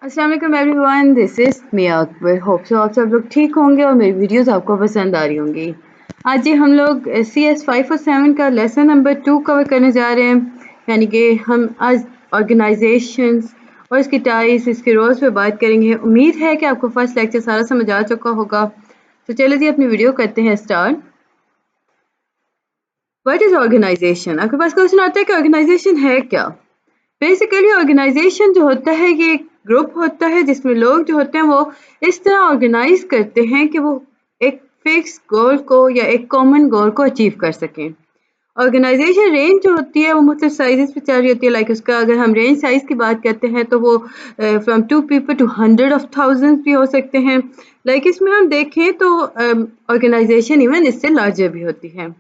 अस्सलाम वालेकुम everyone, this is Mian Akbar. Hope so आप सब लोग ठीक होंगे और मेरी वीडियोस आपको पसंद आ रही होंगी। आज ही हम लोग CS 5 और 7 का लेसन नंबर 2 कवर करने जा रहे हैं, यानी कि हम आज ऑर्गेनाइजेशंस और इसकी टाइप्स, इसके रोल्स पे बात करेंगे। उम्मीद है कि आपको फर्स्ट लेक्चर सारा समझ आ चुका होगा। तो चलिए जी अपनी वीडियो करते हैं स्टार्ट। What is organisation? आपके पास क्वेश्चन आता है कि ऑर्गेनाइजेशन है क्या। बेसिकली ऑर्गेनाइजेशन जो होता है ये एक ग्रुप होता है जिसमें लोग जो होते हैं वो इस तरह ऑर्गेनाइज करते हैं कि वो एक फिक्स गोल को या एक कॉमन गोल को अचीव कर सकें। ऑर्गेनाइजेशन रेंज जो होती है वो मुख्तलिफ साइजेस पे चल रही होती है। लाइक उसका अगर हम रेंज साइज की बात करते हैं तो वो फ्रॉम 2 पीपल टू 100,000 भी हो सकते हैं। लाइक इसमें हम देखें तो ऑर्गेनाइजेशन इवन इससे लार्जर भी होती है।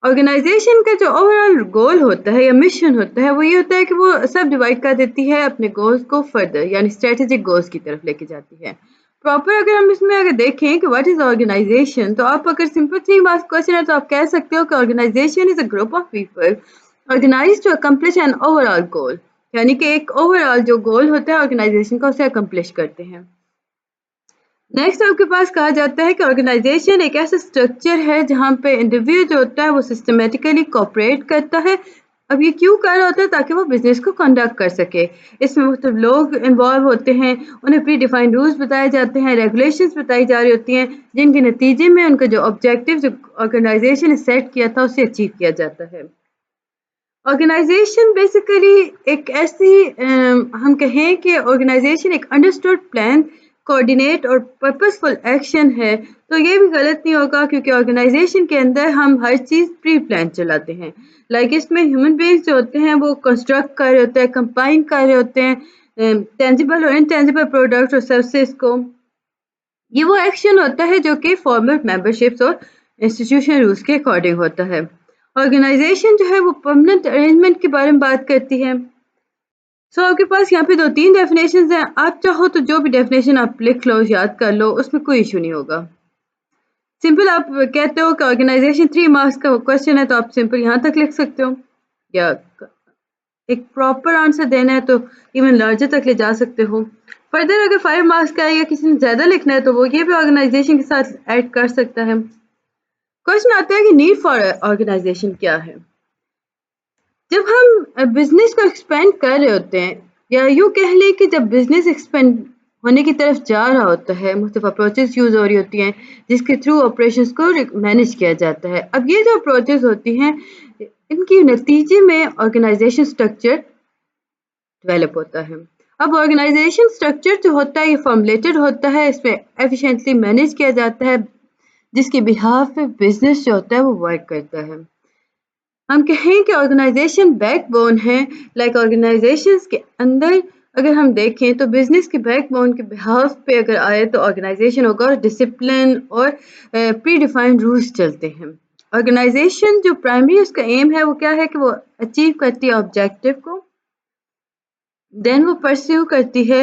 ऑर्गेनाइजेशन का जो ओवरऑल गोल होता है या मिशन होता है वो ये होता है कि वो सब डिवाइड कर देती है, अपने गोल्स को फर्दर यानी स्ट्रेटेजिक गोल्स की तरफ लेके जाती है। प्रॉपर अगर हम इसमें अगर देखें कि व्हाट इज ऑर्गेनाइजेशन, तो आप अगर सिंपल 3 मार्क्स क्वेश्चन है तो आप कह सकते हो कि organization is a group of people organize to accomplish an overall goal, यानी कि एक ओवरऑल जो गोल होता है ऑर्गेनाइजेशन का उसे अकम्प्लिश करते हैं। नेक्स्ट आपके पास कहा जाता है कि ऑर्गेनाइजेशन एक ऐसा स्ट्रक्चर है जहाँ पे इंडिविजुअल जो होता है वो सिस्टमेटिकली कोऑपरेट करता है। अब ये क्यों कर रहा होता है? ताकि वो बिजनेस को कंडक्ट कर सके। इसमें मुख्तलिफ लोग इन्वॉल्व होते हैं, उन्हें प्री डिफाइंड रूल्स बताए जाते हैं, रेगुलेशंस बताई जा रही होती हैं, जिनके नतीजे में उनका जो ऑब्जेक्टिव जो ऑर्गेनाइजेशन ने सेट किया था उसे अचीव किया जाता है। ऑर्गेनाइजेशन बेसिकली एक ऐसी हम कहें कि ऑर्गेनाइजेशन एक अंडरस्टूड प्लान, कोऑर्डिनेट और पर्पसफुल एक्शन है। तो ये भी गलत नहीं होगा क्योंकि ऑर्गेनाइजेशन के अंदर हम हर चीज़ प्री प्लान चलाते हैं। लाइक इसमें ह्यूमन बीइंग्स जो होते हैं वो कंस्ट्रक्ट कर रहे होते हैं, कंपाइन कर रहे होते हैं टेंजिबल और इनटेंजिबल प्रोडक्ट्स और सर्विसेज को। ये वो एक्शन होता है जो कि फॉर्मल मेंबरशिप्स और इंस्टीट्यूशन रूल्स के अकॉर्डिंग होता है। ऑर्गेनाइजेशन जो है वो परमानेंट अरेंजमेंट के बारे में बात करती है। सो आपके पास यहाँ पे 2-3 डेफिनेशंस हैं। आप चाहो तो जो भी डेफिनेशन आप लिख लो, याद कर लो, उसमें कोई इशू नहीं होगा। सिंपल आप कहते हो कि ऑर्गेनाइजेशन 3 मार्क्स का क्वेश्चन है तो आप सिंपल यहाँ तक लिख सकते हो, या एक प्रॉपर आंसर देना है तो इवन लार्जर तक ले जा सकते हो। फर्दर अगर 5 मार्क्स का है या किसी ने ज़्यादा लिखना है तो वो ये भी ऑर्गेनाइजेशन के साथ ऐड कर सकता है। क्वेश्चन आता है कि नीड फॉर ऑर्गेनाइजेशन क्या है। जब हम बिजनेस को एक्सपेंड कर रहे होते हैं, या यूँ कह लें कि जब बिजनेस एक्सपेंड होने की तरफ जा रहा होता है, मुख्तलिफ अप्रोचेस यूज़ हो रही होती हैं जिसके थ्रू ऑपरेशंस को मैनेज किया जाता है। अब ये जो अप्रोचेस होती हैं इनके नतीजे में ऑर्गेनाइजेशन स्ट्रक्चर डेवलप होता है। अब ऑर्गेनाइजेशन स्ट्रक्चर जो होता है ये फॉर्मुलेटेड होता है, इसमें एफिशिएंटली मैनेज किया जाता है, जिसके बिहाफ पे बिजनेस जो होता है वो वर्क करता है। हम कहें कि ऑर्गेनाइजेशन बैकबोन है। लाइक ऑर्गेनाइजेशंस के अंदर अगर हम देखें तो बिजनेस के बैकबोन के बिहाफ पे अगर आए तो ऑर्गेनाइजेशन होगा, और डिसिप्लिन और प्री डिफाइंड रूल्स चलते हैं। ऑर्गेनाइजेशन जो प्राइमरी उसका एम है वो क्या है कि वो अचीव करती है ऑब्जेक्टिव को, देन वो परस्यू करती है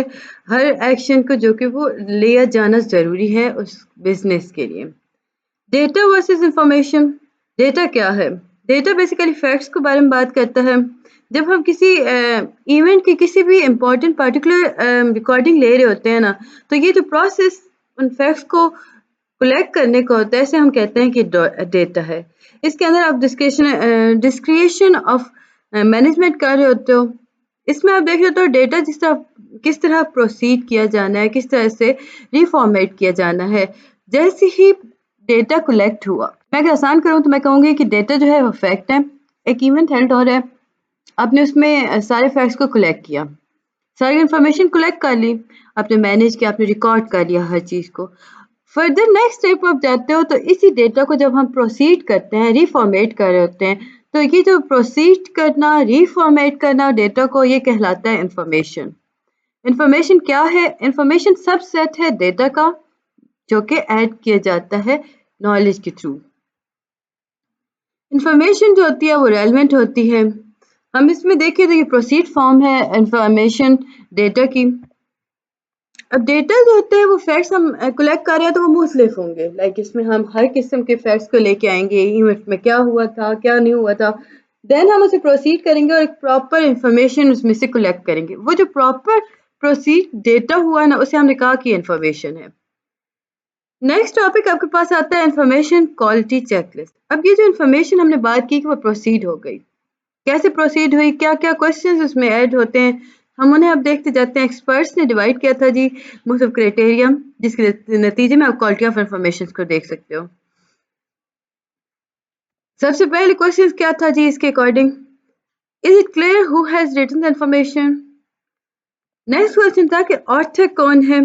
हर एक्शन को जो कि वो लिया जाना ज़रूरी है उस बिजनेस के लिए। Data versus information. डेटा क्या है? डेटा बेसिकली फैक्ट्स के बारे में बात करता है। जब हम किसी इवेंट की किसी भी इम्पोर्टेंट पर्टिकुलर रिकॉर्डिंग ले रहे होते हैं ना, तो ये जो प्रोसेस उन फैक्ट्स को कलेक्ट करने का होता है, इसे हम कहते हैं कि डेटा है। इसके अंदर आप डिस्क्रिएशन ऑफ मैनेजमेंट कर रहे होते हो। इसमें आप देख रहे हो तो डेटा किस तरह प्रोसीड किया जाना है, किस तरह से रिफॉर्मेट किया जाना है। जैसे ही डेटा कलेक्ट हुआ, मैं अगर आसान करूँ तो मैं कहूँगी कि डेटा जो है वो फैक्ट है। एक इवेंट हेल्ड हो रहा है, आपने उसमें सारे फैक्ट्स को कलेक्ट किया, सारी इन्फॉर्मेशन कलेक्ट कर ली, आपने मैनेज किया, आपने रिकॉर्ड कर लिया हर चीज़ को। फर्दर नेक्स्ट स्टेप आप जाते हो तो इसी डेटा को जब हम प्रोसीड करते हैं, रिफॉर्मेट कर रहे होते हैं, तो ये जो प्रोसीड करना, रिफॉर्मेट करना डेटा को, ये कहलाता है इंफॉर्मेशन। इंफॉर्मेशन क्या है? इंफॉर्मेशन सबसेट है डेटा का जो कि ऐड किया जाता है नॉलेज के थ्रू। इंफॉर्मेशन जो होती है वो रेलेवेंट होती है। हम इसमें देखें तो ये प्रोसीड फॉर्म है इंफॉर्मेशन डेटा की। अब डेटा जो होते हैं वो फैक्ट्स हम कलेक्ट कर रहे हैं तो वो मुख्तलिफ होंगे। लाइक इसमें हम हर किस्म के फैक्ट्स को लेके आएंगे, इवेंट में क्या हुआ था, क्या नहीं हुआ था, देन हम उसे प्रोसीड करेंगे और एक प्रॉपर इंफॉर्मेशन उसमें से कलेक्ट करेंगे। वो जो प्रॉपर प्रोसीड डेटा हुआ ना, उसे हमने कहा कि इंफॉर्मेशन है। नेक्स्ट टॉपिक आपके पास आता है इंफॉर्मेशन क्वालिटी चेकलिस्ट। अब ये जो इंफॉर्मेशन हमने बात की कि वो प्रोसीड हो गई, कैसे प्रोसीड हुई, क्या क्या क्वेश्चंस उसमें ऐड होते हैं, हम उन्हें अब देखते जाते हैं। एक्सपर्ट्स ने डिवाइड किया था जी मुख्तलिफ क्राइटेरिया, जिसके नतीजे में आप क्वालिटी ऑफ इंफॉर्मेशन को देख सकते हो। सबसे पहले क्वेश्चन क्या था जी इसके according, is it clear who has written the information. Next question था कि ऑथर कौन है,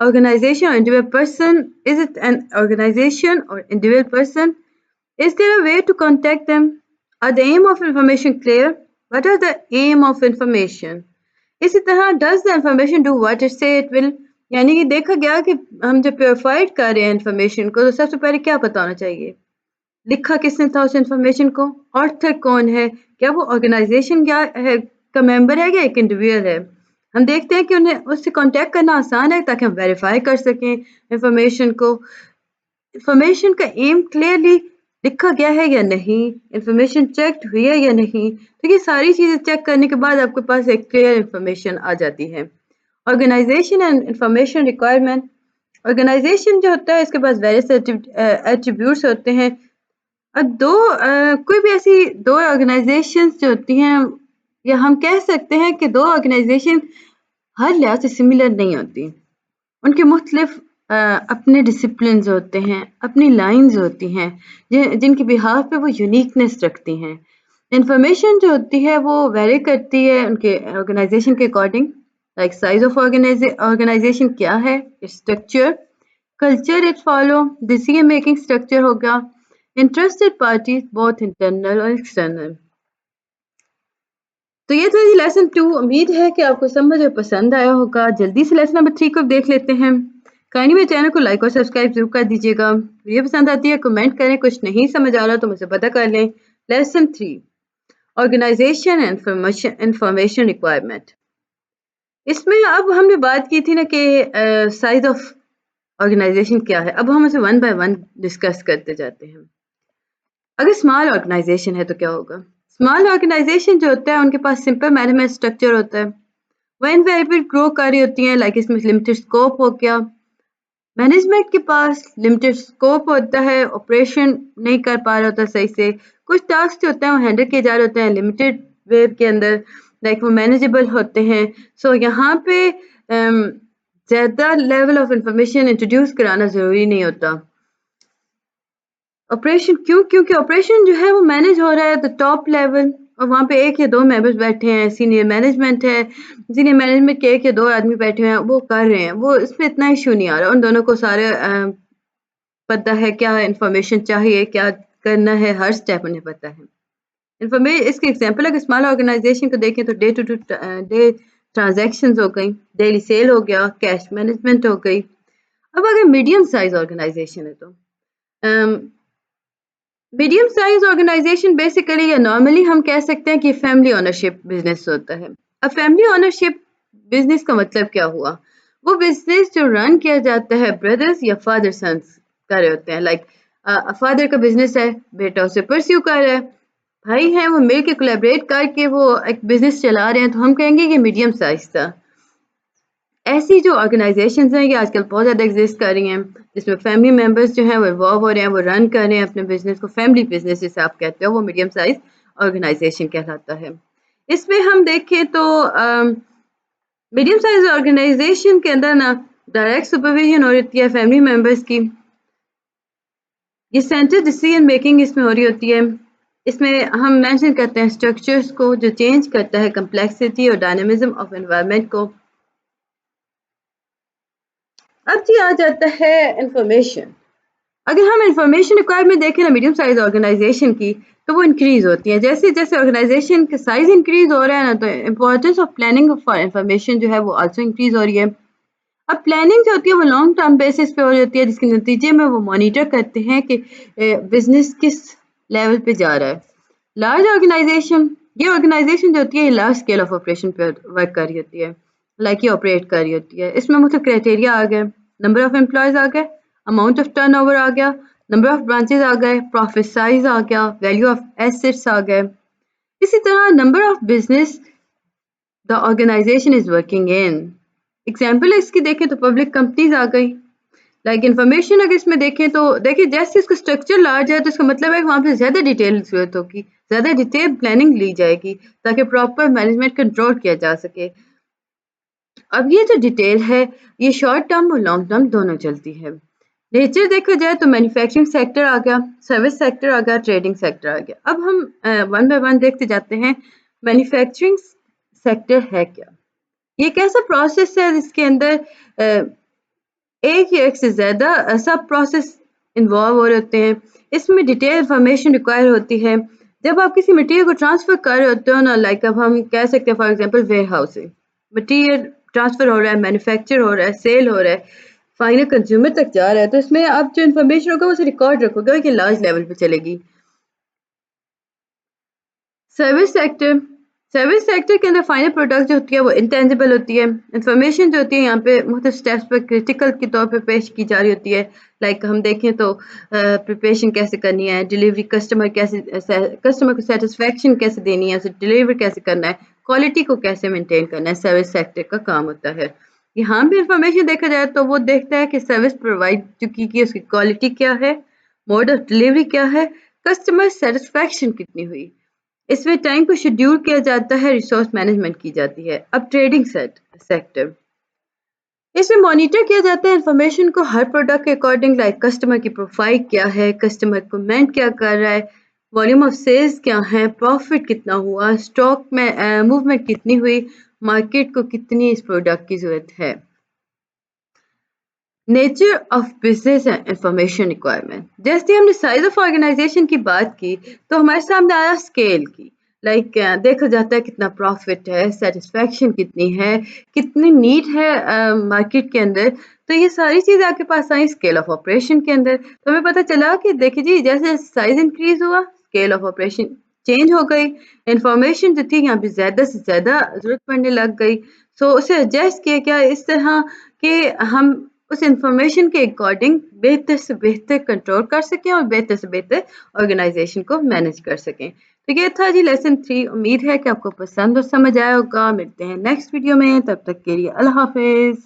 organization or individual person, is it an organization or individual person, is there a way to contact them, are the aim of information clear, what are the aim of information। इसी तरह does the information do what it say it will, यानी कि देखा गया कि हम जब purified कर रहे हैं इंफॉर्मेशन को तो सबसे पहले क्या पता होना चाहिए, लिखा किसने था उस इंफॉर्मेशन को, ऑथर कौन है, क्या वो ऑर्गेनाइजेशन क्या है का मेंबर है या एक इंडिविजुअल है। हम देखते हैं कि उन्हें उससे कांटेक्ट करना आसान है ताकि हम वेरीफाई कर सकें इंफॉर्मेशन को। इंफॉर्मेशन का एम क्लियरली लिखा गया है या नहीं, इंफॉर्मेशन चेक हुई है या नहीं, तो ये सारी चीज़ें चेक करने के बाद आपके पास एक क्लियर इंफॉर्मेशन आ जाती है। Organisation and information requirement, organisation जो होता है इसके पास वेरियस एट्रीब्यूट्स होते हैं। अब कोई भी ऐसी दो ऑर्गेनाइजेशंस जो होती हैं, या हम कह सकते हैं कि दो ऑर्गेनाइजेशन हर लिहाज से सिमिलर नहीं होती, उनके मुख्तलिफ अपने डिसिप्लिन्स होते हैं, अपनी लाइंस होती हैं जिनकी बिहाफ पे वो यूनिकनेस रखती हैं। इंफॉर्मेशन जो होती है वो वेरी करती है उनके ऑर्गेनाइजेशन के according, like size of organisation क्या है, structure, culture it follow, decision making structure होगा, इंटरेस्टेड पार्टीज बोथ इंटरनल और एक्सटर्नल। तो ये था जी लेसन 2, उम्मीद है कि आपको समझ और पसंद आया होगा। जल्दी से लेसन नंबर 3 को देख लेते हैं। काइंडली मेरे चैनल को लाइक और सब्सक्राइब जरूर कर दीजिएगा। वीडियो पसंद आती है कमेंट करें, कुछ नहीं समझ आ रहा तो मुझे पता कर लें। Lesson 3, organisation and information requirement. इसमें अब हमने बात की थी ना कि साइज ऑफ ऑर्गेनाइजेशन क्या है, अब हम उसे वन बाय वन डिस्कस करते जाते हैं। अगर स्मॉल ऑर्गेनाइजेशन है तो क्या होगा, स्मॉल ऑर्गेनाइजेशन जो होता है उनके पास सिंपल मैनेजमेंट स्ट्रक्चर होता है, वो इनवेरिएबल ग्रो कर रही होती हैं, लाइक इसमें लिमिटेड स्कोप हो गया, मैनेजमेंट के पास लिमिटेड स्कोप होता है, ऑपरेशन नहीं कर पा रहा होता सही से, कुछ टास्क जो होते हैं वो हैंडल किए जा रहे होते हैं लिमिटेड वेव के अंदर, लाइक वो मैनेजेबल होते हैं। सो यहाँ पे ज़्यादा लेवल ऑफ इंफॉर्मेशन इंट्रोड्यूस कराना ज़रूरी नहीं होता। ऑपरेशन क्योंकि ऑपरेशन जो है वो मैनेज हो रहा है द टॉप लेवल, और वहाँ पे एक या दो मेंबर्स बैठे हैं, सीनियर मैनेजमेंट है, सीनियर मैनेजमेंट के एक या दो आदमी बैठे हुए हैं, वो कर रहे हैं, वो इसमें इतना इशू नहीं आ रहा, उन दोनों को सारे पता है क्या इंफॉर्मेशन चाहिए, क्या करना है, हर स्टेप उन्हें पता है। इसके एग्जाम्पल अगर स्मॉल ऑर्गेनाइजेशन को देखें तो डे टू डे ट्रांजेक्शन्स हो गई, डेली सेल हो गया, कैश मैनेजमेंट हो गई। अब अगर मीडियम साइज ऑर्गेनाइजेशन है तो मीडियम साइज ऑर्गेनाइजेशन बेसिकली या नॉर्मली हम कह सकते हैं कि फैमिली ओनरशिप बिजनेस होता है। अब फैमिली ओनरशिप बिजनेस का मतलब क्या हुआ, वो बिजनेस जो रन किया जाता है ब्रदर्स या फादर सन्स कर रहे होते हैं, लाइक फादर का बिजनेस है, बेटा उसे परस्यू कर रहा है, भाई हैं वो मिल के कोलैबोरेट करके वो एक बिजनेस चला रहे हैं, तो हम कहेंगे कि मीडियम साइज था। ऐसी जो ऑर्गेनाइजेशंस हैं ये आजकल बहुत ज़्यादा एग्जिस्ट कर रही हैं, जिसमें फैमिली मेंबर्स जो हैं वो इन्वॉल्व हो रहे हैं, वो रन कर रहे हैं अपने बिजनेस को, फैमिली बिजनेस जिसे आप कहते हो, वो मीडियम साइज ऑर्गेनाइजेशन कहलाता है। इसमें हम देखें तो मीडियम साइज ऑर्गेनाइजेशन के अंदर ना डायरेक्ट सुपरविजन हो रही है फैमिली मेंबर्स की, ये सेंटर डिसीजन मेकिंग इसमें हो रही होती है। इसमें हम मेंशन करते हैं स्ट्रक्चर्स को जो चेंज करता है कम्प्लेक्सिटी और डायनेमिज्म ऑफ एनवायरनमेंट को। अब जी आ जाता है इंफॉर्मेशन। अगर हम इंफॉर्मेशन रिक्वायरमेंट देखें ना मीडियम साइज ऑर्गेनाइजेशन की, तो वो इंक्रीज होती है जैसे जैसे ऑर्गेनाइजेशन का साइज इंक्रीज हो रहा है ना, तो importance of planning for information जो है वो आल्सो इंक्रीज हो रही है। अब प्लानिंग जो होती है वो लॉन्ग टर्म बेसिस पे हो रही होती है, जिसके नतीजे में वो मॉनिटर करते हैं कि बिजनेस किस लेवल पे जा रहा है। लार्ज ऑर्गेनाइजेशन, ये ऑर्गेनाइजेशन जो होती है लार्ज स्केल ऑफ ऑपरेशन पे वर्क कर रही होती है, लाइक ये ऑपरेट कर रही होती है। इसमें मुख्तलिफ क्राइटेरिया आ गए, नंबर ऑफ एम्प्लॉयज आ गए, अमाउंट ऑफ टर्नओवर आ गया, नंबर ऑफ ब्रांचेज आ गए, प्रॉफिट साइज आ गया, वैल्यू ऑफ एसेट्स आ गए। इसी तरह number of business the organisation is working in, example इसकी देखें तो पब्लिक कंपनीज आ गई, लाइक इन्फॉर्मेशन अगर इसमें देखें तो देखिए जैसे इसका स्ट्रक्चर लार्ज है तो इसका मतलब है कि वहाँ पे ज़्यादा डिटेल जरूरत होगी, ज़्यादा डिटेल प्लानिंग ली जाएगी ताकि प्रॉपर मैनेजमेंट कंट्रोल किया जा सके। अब ये जो डिटेल है ये शॉर्ट टर्म और लॉन्ग टर्म दोनों चलती है। नेचर देखा जाए तो मैन्युफैक्चरिंग सेक्टर आ गया, सर्विस सेक्टर आ गया, ट्रेडिंग सेक्टर आ गया। अब हम वन बाय वन देखते जाते हैं। मैन्युफैक्चरिंग सेक्टर है क्या? ये एक ऐसा प्रोसेस है जिसके अंदर एक या एक से ज़्यादा सब प्रोसेस इन्वॉल्व हो रहे होते हैं। इसमें डिटेल इंफॉर्मेशन रिक्वायर होती है। जब आप किसी मटेरियल को ट्रांसफ़र कर रहे होते हो ना, लाइक अब हम कह सकते हैं for example warehousing, material transfer हो रहा है, मैन्युफैक्चर हो रहा है, सेल हो रहा है, फाइनल कंज्यूमर तक जा रहा है, तो इसमें आप जो इन्फॉर्मेशन होगा उसे रिकॉर्ड रखोगे कि लार्ज लेवल पे चलेगी। सर्विस सेक्टर, सर्विस सेक्टर के अंदर फाइनल प्रोडक्ट जो होती है वो इंटेंजिबल होती है। इंफॉर्मेशन जो होती है यहाँ पे मुख्तलिफ स्टेप्स पर क्रिटिकल के तौर पे पेश की जा रही होती है। लाइक हम देखें तो प्रिपरेशन कैसे करनी है, डिलीवरी कस्टमर कैसे, कस्टमर को सेटिस्फेक्शन कैसे देनी है, उसे डिलीवर कैसे करना है, क्वालिटी को कैसे मेंटेन करना है, सर्विस सेक्टर का काम होता है। यहाँ भी इंफॉर्मेशन देखा जाए तो वो देखता है कि सर्विस प्रोवाइड जो की गई उसकी क्वालिटी क्या है, मोड ऑफ डिलीवरी क्या है, कस्टमर सेटिस्फेक्शन कितनी हुई। इसमें टाइम को शेड्यूल किया जाता है, रिसोर्स मैनेजमेंट की जाती है। अब ट्रेडिंग सेक्टर, इसमें मॉनिटर किया जाता है इंफॉर्मेशन को हर प्रोडक्ट के अकॉर्डिंग, लाइक कस्टमर की प्रोफाइल क्या है, कस्टमर कमेंट क्या कर रहा है, वॉल्यूम ऑफ सेल्स क्या है, प्रॉफिट कितना हुआ, स्टॉक में मूवमेंट कितनी हुई, मार्केट को कितनी इस प्रोडक्ट की ज़रूरत है। Nature of business and information requirement, जैसे हमने साइज ऑफ ऑर्गेनाइजेशन की बात की तो हमारे सामने आया स्केल की, लाइक देखा जाता है कितना प्रॉफिट है, सेटिस्फेक्शन कितनी है, कितनी नीड है मार्केट के अंदर। तो ये सारी चीज़ें आपके पास आई स्केल ऑफ ऑपरेशन के अंदर, तो हमें पता चला कि देखिए जी जैसे साइज इंक्रीज हुआ स्केल ऑफ ऑपरेशन चेंज हो गई, इंफॉर्मेशन जो थी यहाँ पे ज़्यादा से ज़्यादा ज़रूरत पड़ने लग गई। सो उसे एडजस्ट किया गया इस तरह कि हम उस इंफॉर्मेशन के अकॉर्डिंग बेहतर से बेहतर कंट्रोल कर सकें और बेहतर से बेहतर ऑर्गेनाइजेशन को मैनेज कर सकें। तो ये था जी लेसन 3। उम्मीद है कि आपको पसंद और समझ आया होगा। मिलते हैं नेक्स्ट वीडियो में, तब तक के लिए अल्लाह हाफिज़।